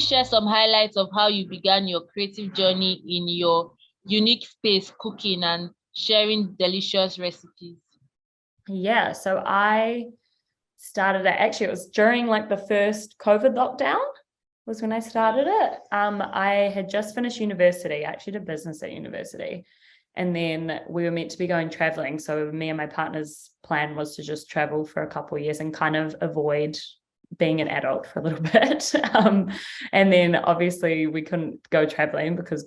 share some highlights of how you began your creative journey in your unique space, cooking and sharing delicious recipes? Yeah, so I started it, actually it was during like the first COVID lockdown was when I started it. I had just finished university. I actually did business at university, and then we were meant to be going traveling, so me and my partner's plan was to just travel for a couple of years and kind of avoid being an adult for a little bit. And then obviously we couldn't go traveling because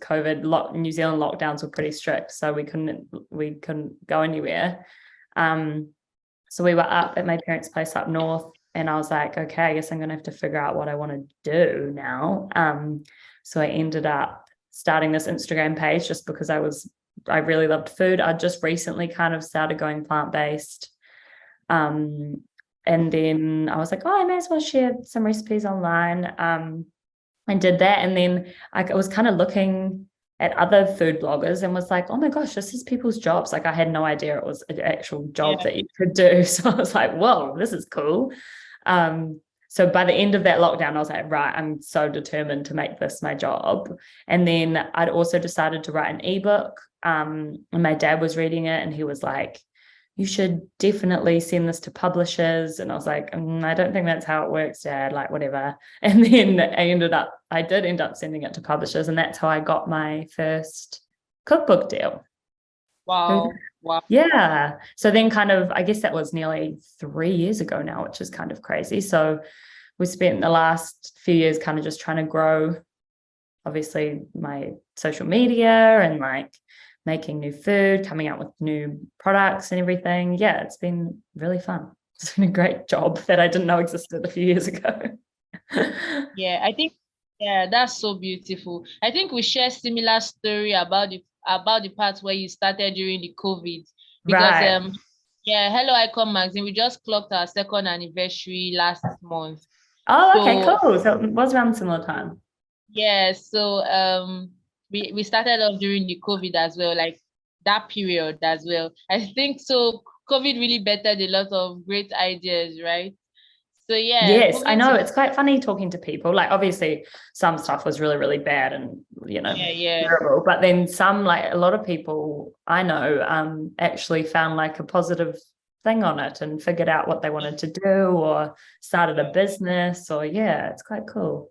New Zealand lockdowns were pretty strict, so we couldn't go anywhere. So we were up at my parents' place up north, and I was like, okay, I guess I'm going to have to figure out what I want to do now. So I ended up starting this Instagram page just because I really loved food. I just recently kind of started going plant-based. And then I was like, oh, I may as well share some recipes online. I did that. And then I was kind of looking at other food bloggers and was like, oh my gosh, this is people's jobs. Like I had no idea it was an actual job that you could do. So I was like, whoa, this is cool. So by the end of that lockdown, I was like, right, I'm so determined to make this my job. And then I'd also decided to write an ebook. And my dad was reading it and he was like, you should definitely send this to publishers. And I was like, I don't think that's how it works, Dad, like whatever. And then I did end up sending it to publishers, and that's how I got my first cookbook deal. Wow. Yeah. So then kind of, I guess that was nearly 3 years ago now, which is kind of crazy. So we spent the last few years kind of just trying to grow, obviously, my social media and like making new food, coming out with new products and everything. Yeah, it's been really fun. It's been a great job that I didn't know existed a few years ago. Yeah, I think, yeah, that's so beautiful. I think we share similar story about the part where you started during the COVID. Because right. Yeah, Hello Icon Magazine, we just clocked our second anniversary last month. Oh, okay, cool. So it was around similar time. Yeah, so we started off during the COVID as well, like that period as well. I think so COVID really bettered a lot of great ideas, right? So yeah, yes, I know. It's quite funny talking to people. Like obviously some stuff was really, really bad and terrible. But then like a lot of people I know actually found like a positive thing on it and figured out what they wanted to do or started a business or it's quite cool.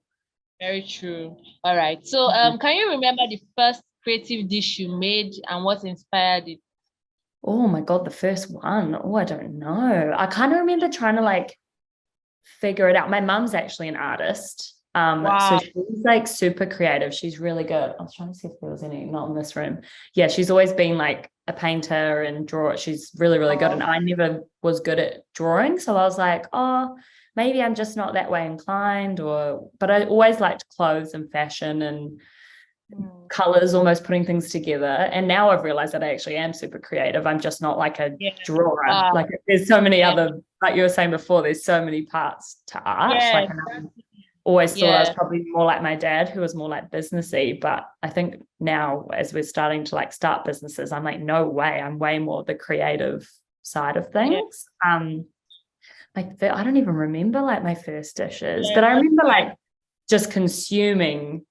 Very true. All right. So can you remember the first creative dish you made and what inspired it? Oh my God, the first one. Oh, I don't know. I kind of remember trying to like figure it out. My mum's actually an artist. So she's like super creative. She's really good. I was trying to see if there was any, not in this room. Yeah, she's always been like a painter and drawer. She's really, really good. And I never was good at drawing. So I was like, oh, maybe I'm just not that way inclined but I always liked clothes and fashion and colors, almost putting things together. And now I've realized that I actually am super creative. I'm just not like a drawer. Like there's so many other, like you were saying before, there's so many parts to art. Like I always thought I was probably more like my dad, who was more like businessy. But I think now as we're starting to like start businesses, I'm like, no way, I'm way more the creative side of things. Like I don't even remember like my first dishes, but I remember like just consuming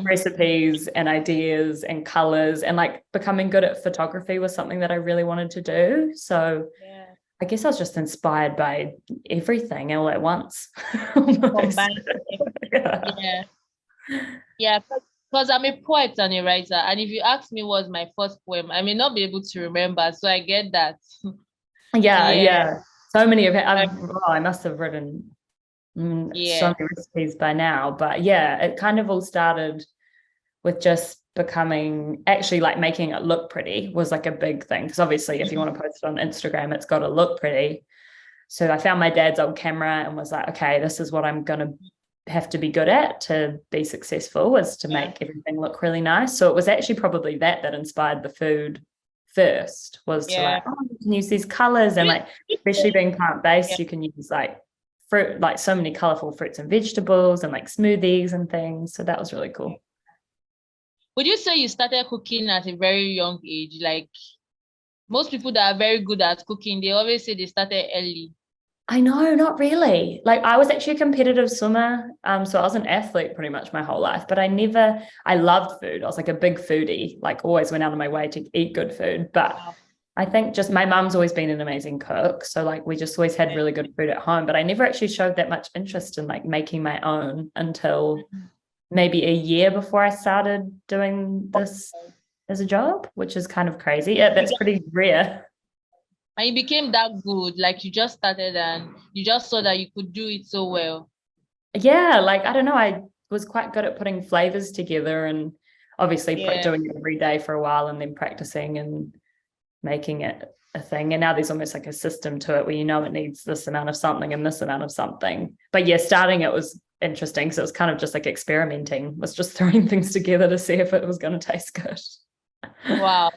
recipes and ideas and colors, and like becoming good at photography was something that I really wanted to do. So I guess I was just inspired by everything all at once. Because I'm a poet and a writer, and if you ask me what's my first poem, I may not be able to remember, so I get that. So many of it I must have written so many recipes by now, but it kind of all started with just becoming, actually like making it look pretty was like a big thing, because obviously if you want to post it on Instagram, it's got to look pretty. So I found my dad's old camera and was like, okay, this is what I'm going to have to be good at to be successful, is to make everything look really nice. So it was actually probably that inspired the food first, was to like, you can use these colors, and like especially being plant-based, you can use like fruit, like so many colorful fruits and vegetables and like smoothies and things. So that was really cool. Would you say you started cooking at a very young age? Like most people that are very good at cooking, they always say they started early. I know, not really. Like I was actually a competitive swimmer. So I was an athlete pretty much my whole life, but I loved food. I was like a big foodie, like always went out of my way to eat good food. But Wow. I think just my mum's always been an amazing cook. So like we just always had really good food at home, but I never actually showed that much interest in like making my own until maybe a year before I started doing this as a job, which is kind of crazy. Yeah, that's pretty rare. And it became that good, like you just started and you just saw that you could do it so well. Yeah, like I don't know, I was quite good at putting flavors together and obviously Yeah. doing it every day for a while and then practicing and making it a thing. And now there's almost like a system to it where you know it needs this amount of something and this amount of something. But yeah, starting it was interesting because it was kind of just like experimenting, was just throwing things together to see if it was going to taste good. Wow.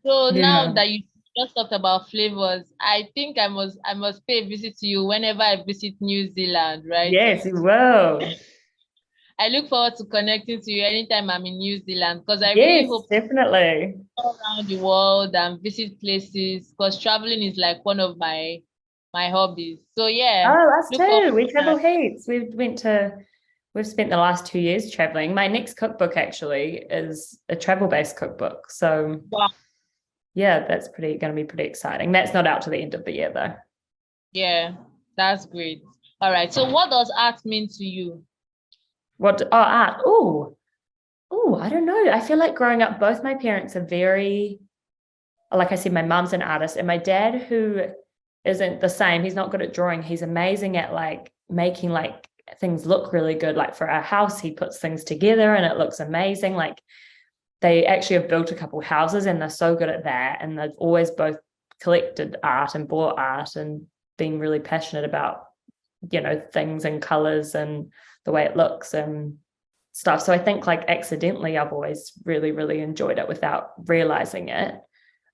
So now Yeah. that you just talked about flavors, I think I must pay a visit to you whenever I visit New Zealand, right? Yes, you will. I look forward to connecting to you anytime I'm in New Zealand because I really Yes, hope to definitely. go around the world and visit places because traveling is like one of my hobbies. So yeah, Oh, us look forward too. We to travel that. heaps. We've spent the last 2 years traveling. My next cookbook actually is a travel-based cookbook. So Wow. yeah, that's pretty going to be pretty exciting. That's not out to the end of the year though. Yeah, that's great. All right. So what does art mean to you? Art. I don't know. I feel like growing up, both my parents are very, like I said, my mum's an artist, and my dad, who isn't the same, he's not good at drawing. He's amazing at like making like things look really good. Like for our house, he puts things together and it looks amazing. Like they actually have built a couple houses and they're so good at that. And they've always both collected art and bought art and been really passionate about, things and colors and the way it looks and stuff. So I think like accidentally, I've always really, really enjoyed it without realizing it.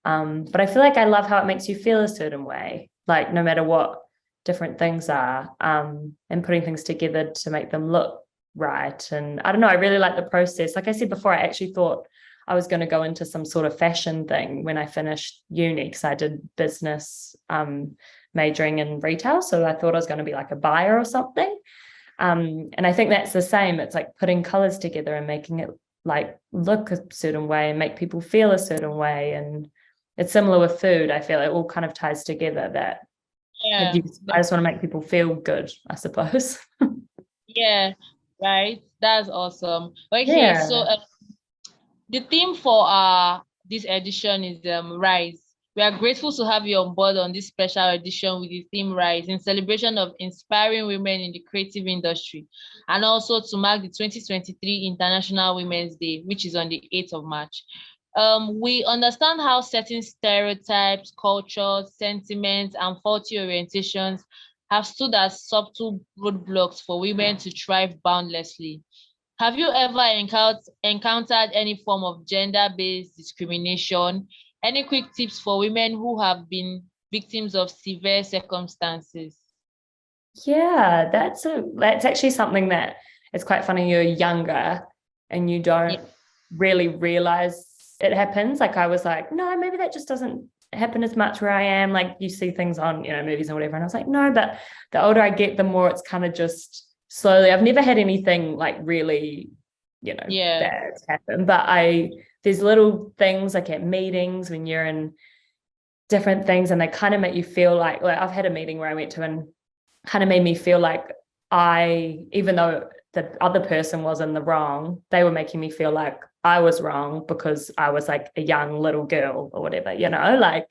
But I feel like I love how it makes you feel a certain way, like no matter what different things are, and putting things together to make them look right. And I don't know, I really like the process. Like I said before, I actually thought I was going to go into some sort of fashion thing when I finished uni because I did business, majoring in retail. So I thought I was going to be like a buyer or something. And I think that's the same. It's like putting colors together and making it like look a certain way and make people feel a certain way. And it's similar with food. I feel it all kind of ties together that Yeah. I just want to make people feel good, I suppose. Yeah. Right. That's awesome. Okay. So Yeah. the theme for this edition is Rise. We are grateful to have you on board on this special edition with the theme Rise in celebration of inspiring women in the creative industry and also to mark the 2023 International Women's Day, which is on the 8th of March. We understand how certain stereotypes, cultures, sentiments, and faulty orientations have stood as subtle roadblocks for women to thrive boundlessly. Have you ever encountered any form of gender-based discrimination? Any quick tips for women who have been victims of severe circumstances? Yeah, that's actually something that it's quite funny. You're younger and you Yeah, don't really realize it happens. Like I was like, no, maybe that just doesn't happen as much where I am. Like you see things on, movies and whatever. And I was like, no, but the older I get, the more it's kind of just slowly. I've never had anything like really, yeah, bad happen. But there's little things like at meetings when you're in different things and they kind of make you feel like I've had a meeting where I went to and kind of made me feel like even though the other person was in the wrong, they were making me feel like I was wrong because I was like a young little girl or whatever, like,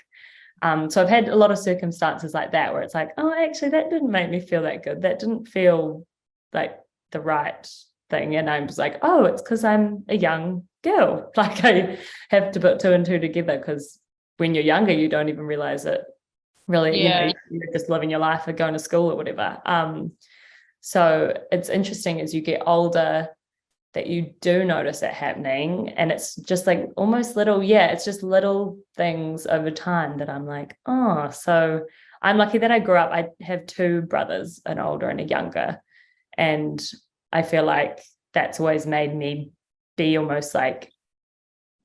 so I've had a lot of circumstances like that where it's like, oh, actually, that didn't make me feel that good. That didn't feel like the right thing. And I was like, oh, it's because I'm a young girl. Like I have to put two and two together because when you're younger, you don't even realize it really, yeah, you're just living your life or going to school or whatever. So it's interesting as you get older that you do notice it happening. And it's just like almost it's just little things over time that I'm like, oh, so I'm lucky that I grew up. I have two brothers, an older and a younger. And I feel like that's always made me be almost like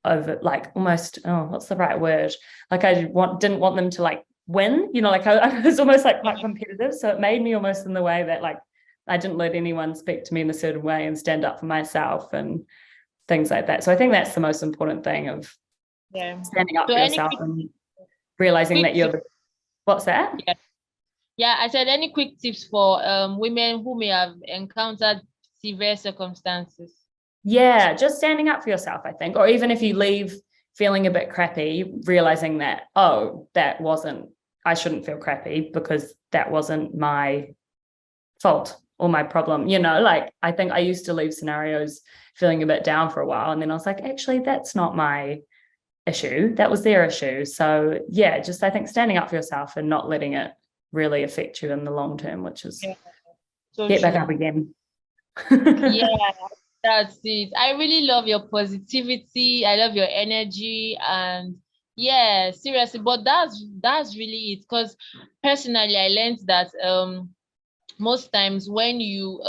over like almost, oh, what's the right word? Like didn't want them to like win, like I was almost like quite competitive. So it made me almost in the way that like I didn't let anyone speak to me in a certain way and stand up for myself and things like that. So I think that's the most important thing of standing up So for yourself and realizing that you're what's that? Yeah, I said any quick tips for women who may have encountered severe circumstances. Yeah, just standing up for yourself, I think. Or even if you leave feeling a bit crappy, realizing that, oh, I shouldn't feel crappy because that wasn't my fault or my problem. Like I think I used to leave scenarios feeling a bit down for a while. And then I was like, actually, that's not my issue. That was their issue. So yeah, just I think standing up for yourself and not letting it really affect you in the long term, which is get back up again. Yeah, that's it. I really love your positivity. I love your energy, and yeah, seriously. But that's really it. Because personally, I learned that most times when you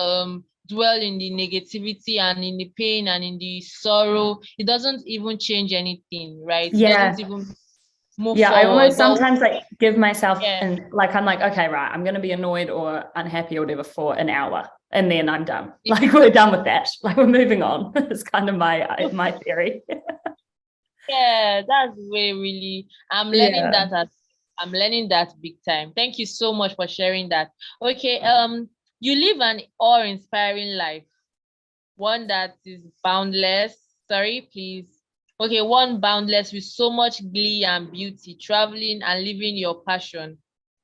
dwell in the negativity and in the pain and in the sorrow, it doesn't even change anything, right? It doesn't even move forward. I almost sometimes like give myself and like I'm like, okay, right, I'm gonna be annoyed or unhappy or whatever for an hour and then I'm done. Like we're done with that. Like we're moving on. It's kind of my theory. Yeah, that's way really I'm learning that I'm learning that big time. Thank you so much for sharing that. Okay, you live an awe-inspiring life, one that is boundless. Sorry, please. Okay, one boundless with so much glee and beauty, traveling and living your passion.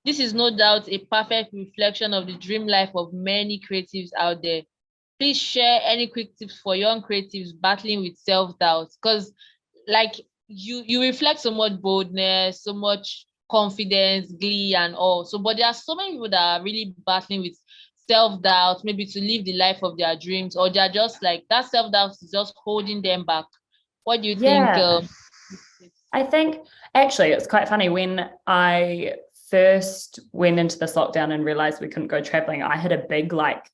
This is no doubt a perfect reflection of the dream life of many creatives out there. Please share any quick tips for young creatives battling with self-doubt, because like you reflect so much boldness, so much confidence, glee and all. So but there are so many people that are really battling with self-doubt, maybe to live the life of their dreams, or they're just like that self-doubt is just holding them back. What do you think? I think actually it's quite funny. When I first went into this lockdown and realized we couldn't go traveling, I had a big like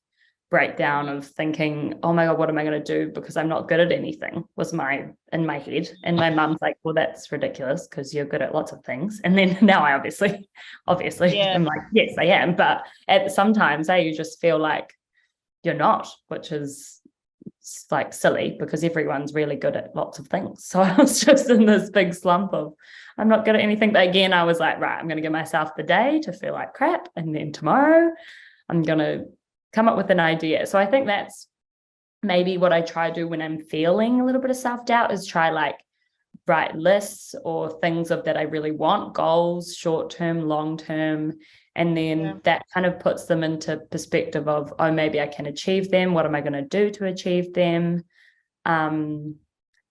breakdown of thinking, oh my God, what am I going to do? Because I'm not good at anything was in my head. And my mum's like, well, that's ridiculous because you're good at lots of things. And then now I obviously I'm like, yes, I am. But sometimes you just feel like you're not, which is like silly because everyone's really good at lots of things. So I was just in this big slump of I'm not good at anything. But again, I was like, right, I'm going to give myself the day to feel like crap. And then tomorrow I'm going to come up with an idea. So I think that's maybe what I try to do when I'm feeling a little bit of self-doubt is try like write lists or things that I really want, goals, short-term, long-term. And then that kind of puts them into perspective of, oh, maybe I can achieve them. What am I going to do to achieve them? And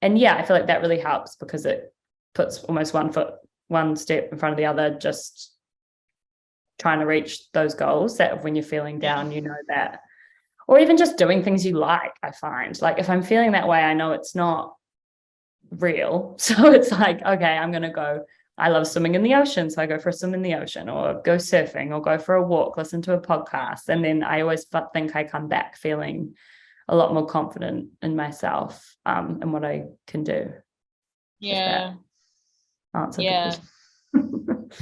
yeah, I feel like that really helps because it puts almost one step in front of the other, just trying to reach those goals that when you're feeling down, you know that, or even just doing things you like. I find like if I'm feeling that way, I know it's not real. So it's like, okay, I'm going to go. I love swimming in the ocean. So I go for a swim in the ocean or go surfing or go for a walk, listen to a podcast. And then I always think I come back feeling a lot more confident in myself and what I can do. Yeah. Yeah.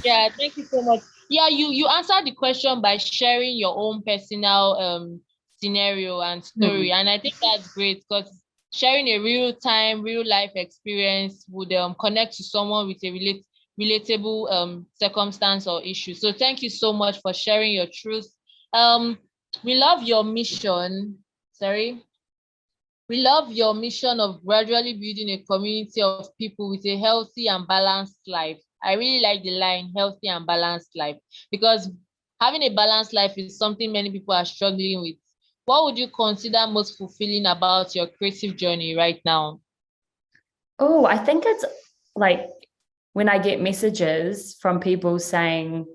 Yeah, thank you so much. Yeah, you answered the question by sharing your own personal scenario and story. And I think that's great because sharing a real life experience would connect to someone with a relatable circumstance or issue. So thank you so much for sharing your truth. We love your mission. We love your mission of gradually building a community of people with a healthy and balanced life. I really like the line healthy and balanced life because having a balanced life is something many people are struggling with. What would you consider most fulfilling about your creative journey right now? Oh, I think it's like when I get messages from people saying,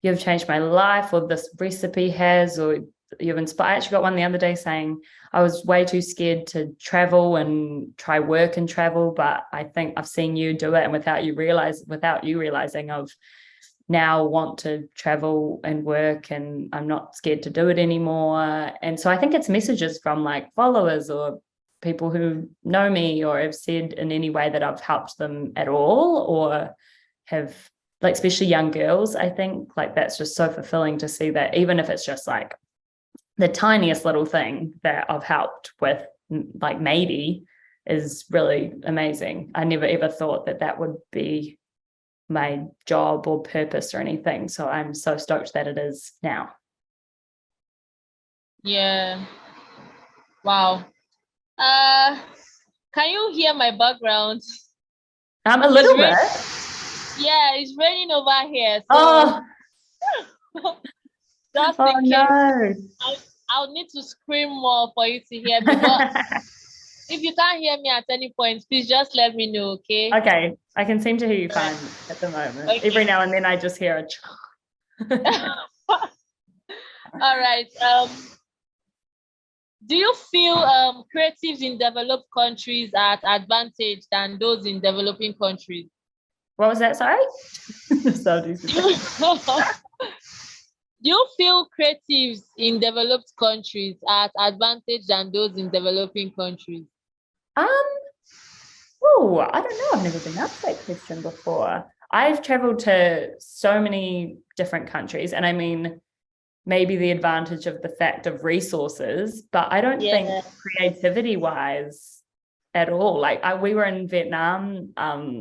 you've changed my life, or this recipe has, or you've inspired. I actually got one the other day saying I was way too scared to travel and try work and travel, but I think I've seen you do it, and without you realizing, I've now want to travel and work, and I'm not scared to do it anymore. And so I think it's messages from like followers or people who know me or have said in any way that I've helped them at all or have like especially young girls, I think like that's just so fulfilling to see that, even if it's just like the tiniest little thing that I've helped with, like maybe, is really amazing. I never ever thought that that would be my job or purpose or anything. So I'm so stoked that it is now. Yeah. Wow. Can you hear my background? A little bit. Yeah, it's raining over here. So Oh, just oh in case, no. I'll need to scream more for you to hear me. But if you can't hear me at any point, please just let me know, okay? Okay, I can seem to hear you fine at the moment. Okay. Every now and then I just hear a All right. Do you feel creatives in developed countries are at advantage than those in developing countries? What was that? Sorry? Do you feel creatives in developed countries are at advantage than those in developing countries? Oh, I don't know. I've never been asked that question before. I've traveled to so many different countries, and I mean, maybe the advantage of the fact of resources, but I don't think creativity wise at all. Like we were in Vietnam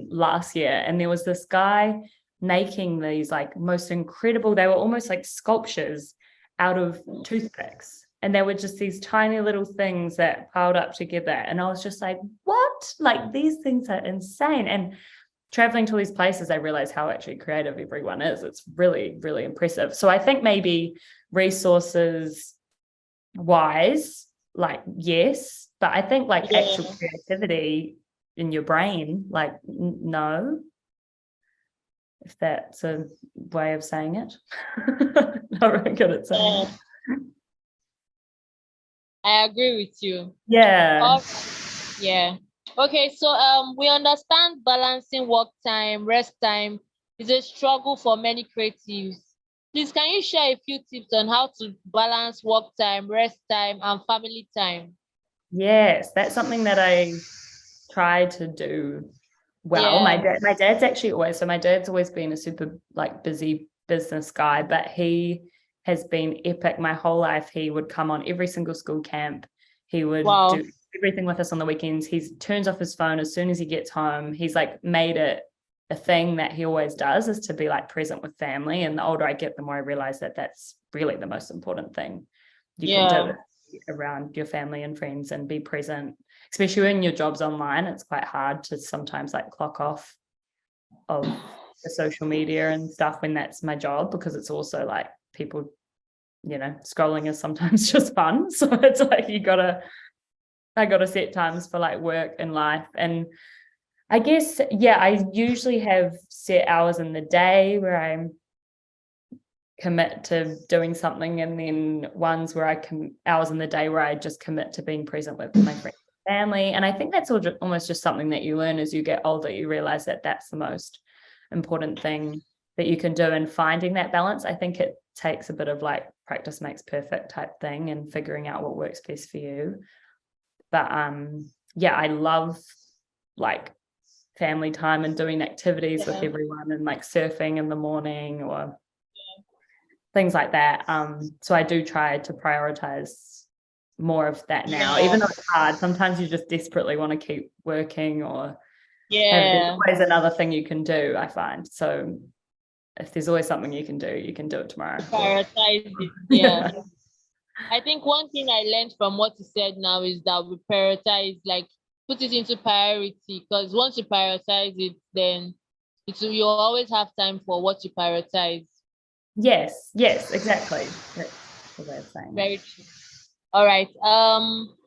last year, and there was this guy making these like most incredible, they were almost like sculptures out of toothpicks. And they were just these tiny little things that piled up together. And I was just like, what? Like these things are insane. And traveling to these places, I realized how actually creative everyone is. It's really, really impressive. So I think maybe resources wise, like, yes, but I think like actual creativity in your brain, like, no, if that's a way of saying it. Not really good at saying it. I agree with you. Yeah. Yeah. Okay, so we understand balancing work time, rest time is a struggle for many creatives. Please, can you share a few tips on how to balance work time, rest time, and family time? Yes, that's something that I try to do well. Yeah. My dad's actually always, so my dad's always been a super like busy business guy, but he has been epic my whole life. He would come on every single school camp. He would do everything with us on the weekends. He turns off his phone as soon as he gets home. He's like made it a thing that he always does, is to be like present with family. And the older I get, the more I realize that that's really the most important thing you can do around your family and friends, and be present, especially when your job's online. It's quite hard to sometimes like clock off of the social media and stuff when that's my job, because it's also like people, you know, scrolling is sometimes just fun. So it's like I gotta set times for like work and life. And I guess, yeah, I usually have set hours in the day where I commit to doing something, and then ones where I can hours in the day where I just commit to being present with my friends and family. And I think that's almost just something that you learn as you get older. You realize that that's the most important thing that you can do, and finding that balance. I think it takes a bit of like practice makes perfect type thing, and figuring out what works best for you. But yeah, I love like family time and doing activities with everyone, and like surfing in the morning or things like that. So I do try to prioritize more of that now, even though it's hard. Sometimes you just desperately want to keep working, or there's always another thing you can do, I find. So if there's always something you can do it tomorrow. Prioritize it. Yeah. I think one thing I learned from what you said now is that we prioritize, like put it into priority, because once you prioritize it, then you'll always have time for what you prioritize. Yes, exactly. That's the way of saying Very true. All right.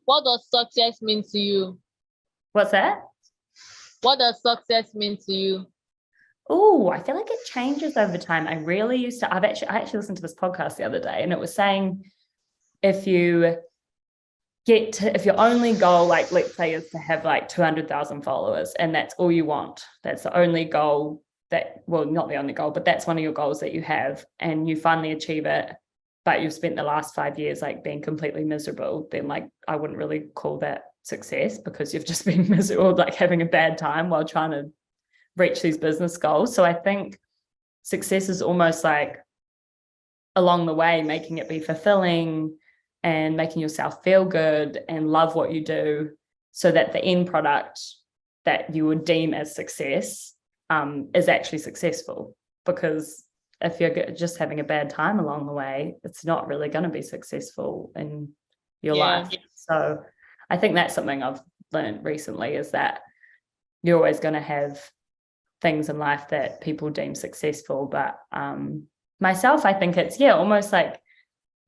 What does success mean to you? What's that? What does success mean to you? Oh, I feel like it changes over time. I really used to, I actually listened to this podcast the other day, and it was saying if your only goal, like let's say, is to have like 200,000 followers, and that's all you want, that's the only goal not the only goal, but that's one of your goals that you have, and you finally achieve it, but you've spent the last 5 years like being completely miserable, then like I wouldn't really call that success, because you've just been miserable, like having a bad time while trying to reach these business goals. So I think success is almost like along the way, making it be fulfilling and making yourself feel good and love what you do, so that the end product that you would deem as success is actually successful. Because if you're just having a bad time along the way, it's not really going to be successful in your life. So I think that's something I've learned recently, is that you're always going to have things in life that people deem successful. But myself, I think it's, almost like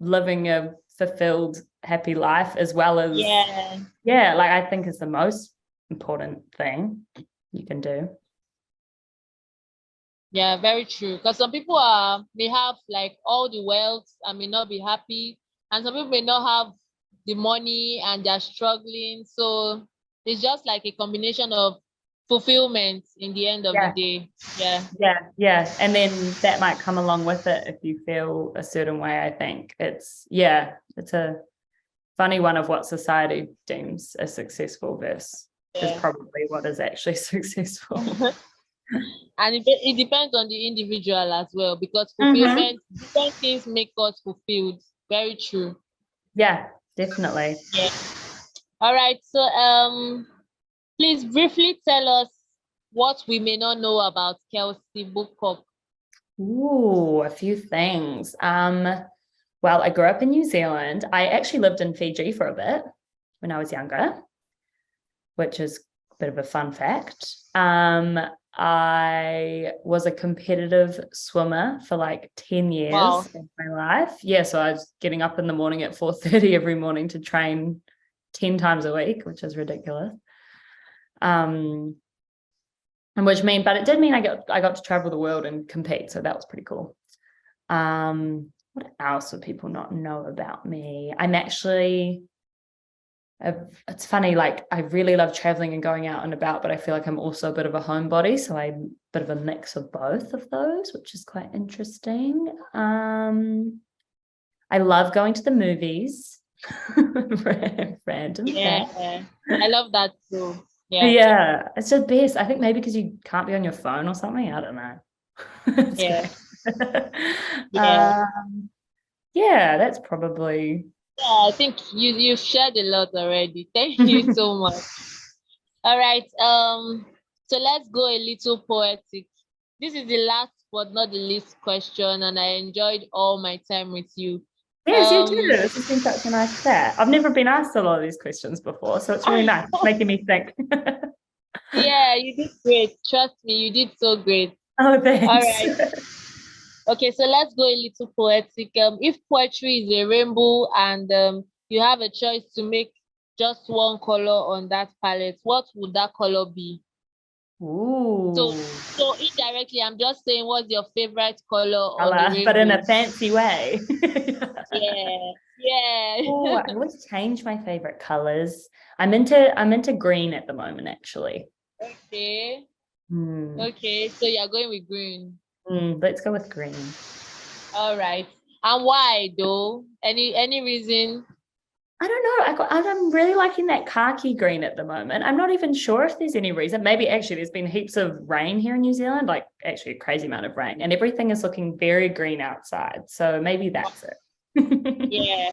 living a fulfilled, happy life, as well as, like I think is the most important thing you can do. Yeah, very true. Because some people may have like all the wealth and may not be happy, and some people may not have the money and they're struggling. So it's just like a combination of fulfillment in the end of the day. Yeah. And then that might come along with it if you feel a certain way. I think it's a funny one of what society deems as successful versus is probably what is actually successful. And it depends on the individual as well, because fulfillment, different things make us fulfilled. Very true. Yeah, definitely. Yeah. All right. So please briefly tell us what we may not know about Kelsi Boocock. Ooh, a few things. Well, I grew up in New Zealand. I actually lived in Fiji for a bit when I was younger, which is a bit of a fun fact. I was a competitive swimmer for like 10 years of my life. Yeah, so I was getting up in the morning at 4:30 every morning to train 10 times a week, which is ridiculous. But it did mean I got to travel the world and compete, so that was pretty cool. What else would people not know about me? I'm actually, it's funny, like I really love traveling and going out and about, but I feel like I'm also a bit of a homebody, so I'm a bit of a mix of both of those, which is quite interesting. I love going to the movies. Random fact. I love that too. Yeah, it's the best. I think maybe because you can't be on your phone or something. I don't know. That's probably. Yeah, I think you've shared a lot already. Thank you so much. All right. So let's go a little poetic. This is the last but not the least question, and I enjoyed all my time with you. Yes, you too. This has been such a nice chat. I've never been asked a lot of these questions before, so it's really nice. It's making me think. Yeah, you did great. Trust me, you did so great. Oh, thanks. All right. Okay, so let's go a little poetic. If poetry is a rainbow and you have a choice to make just one color on that palette, what would that color be? Ooh. So indirectly, I'm just saying, what's your favorite color on the rainbow? But in a fancy way. Yeah. Oh, I always change my favorite colors. I'm into green at the moment, actually. Okay. Okay, so you're going with green. Let's go with green. All right. And why though? Any reason? I don't know. I'm really liking that khaki green at the moment. I'm not even sure if there's any reason. Maybe actually there's been heaps of rain here in New Zealand, like actually a crazy amount of rain, and everything is looking very green outside. So maybe that's it. Yeah.